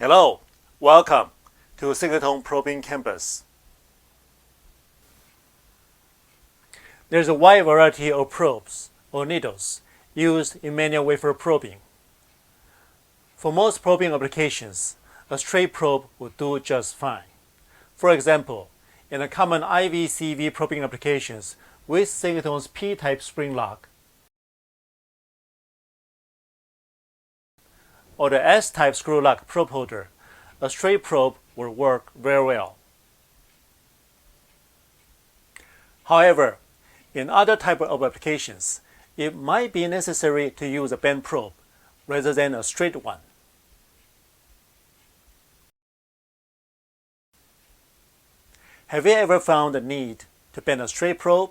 Hello, welcome to Signatone Probing Campus. There's a wide variety of probes or needles used in manual wafer probing. For most probing applications, a straight probe will do just fine. For example, in the common IV/CV probing applications with Signatone's P-type spring lock or the S-type screw lock probe holder, a straight probe will work very well. However, in other types of applications, it might be necessary to use a bend probe rather than a straight one. Have you ever found the need to bend a straight probe?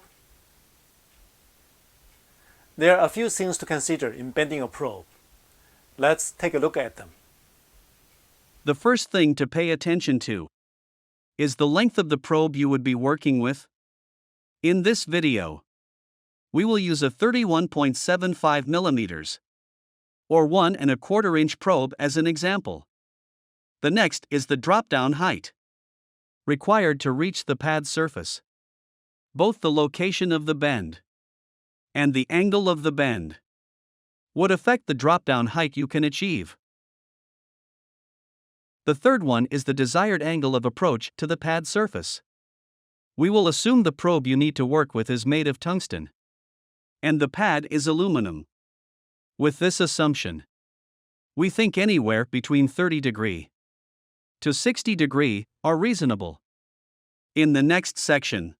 There are a few things to consider in bending a probe. Let's take a look at them. The first thing to pay attention to is the length of the probe you would be working with. In this video, we will use a 31.75 millimeters or 1¼ inch probe as an example. The next is the drop-down height required to reach the pad surface. Both the location of the bend and the angle of the bend would affect the drop-down height you can achieve. The third one is the desired angle of approach to the pad surface. We will assume the probe you need to work with is made of tungsten, and the pad is aluminum. With this assumption, we think anywhere between 30° to 60° are reasonable. In the next section,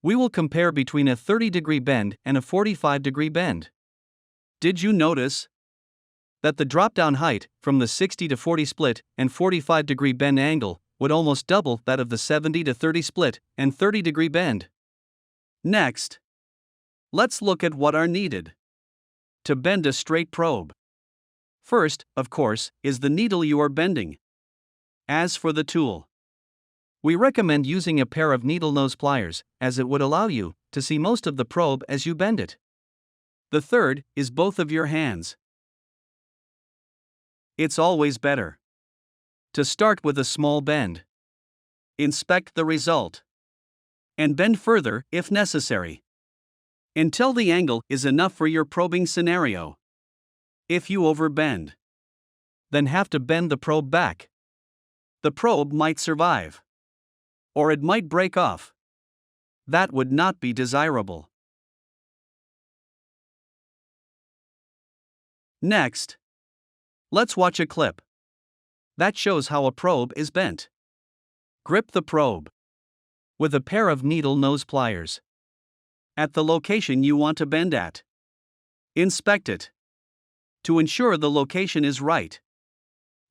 we will compare between a 30° bend and a 45° bend. Did you notice that the drop-down height from the 60 to 40 split and 45° bend angle would almost double that of the 70 to 30 split and 30° bend? Next, let's look at what are needed to bend a straight probe. First, of course, is the needle you are bending. As for the tool, we recommend using a pair of needle nose pliers, as it would allow you to see most of the probe as you bend it. The third is both of your hands. It's always better to start with a small bend. Inspect the result and bend further if necessary until the angle is enough for your probing scenario. If you overbend, then have to bend the probe back. The probe might survive, or it might break off. That would not be desirable. Next, let's watch a clip that shows how a probe is bent. Grip the probe with a pair of needle nose pliers at the location you want to bend at. Inspect it. To ensure the location is right,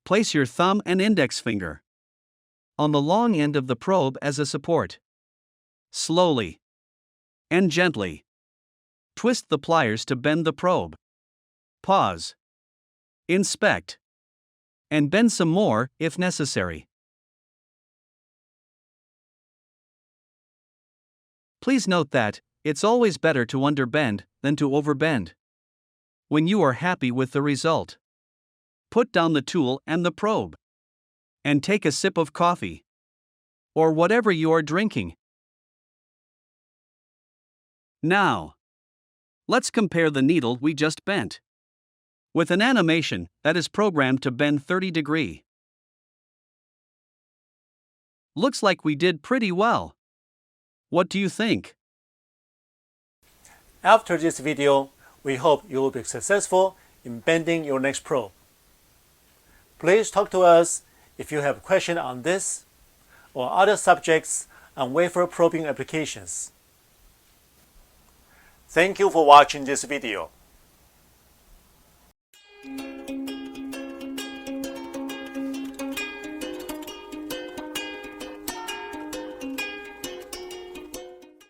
place your thumb and index finger on the long end of the probe as a support. Slowly and gently twist the pliers to bend the probe. Pause. Inspect. And bend some more if necessary. Please note that it's always better to underbend than to overbend. When you are happy with the result, put down the tool and the probe and take a sip of coffee or whatever you are drinking. Now, let's compare the needle we just bent with an animation that is programmed to bend 30°. Looks like we did pretty well. What do you think? After this video, we hope you will be successful in bending your next probe. Please talk to us if you have questions on this or other subjects on wafer probing applications. Thank you for watching this video.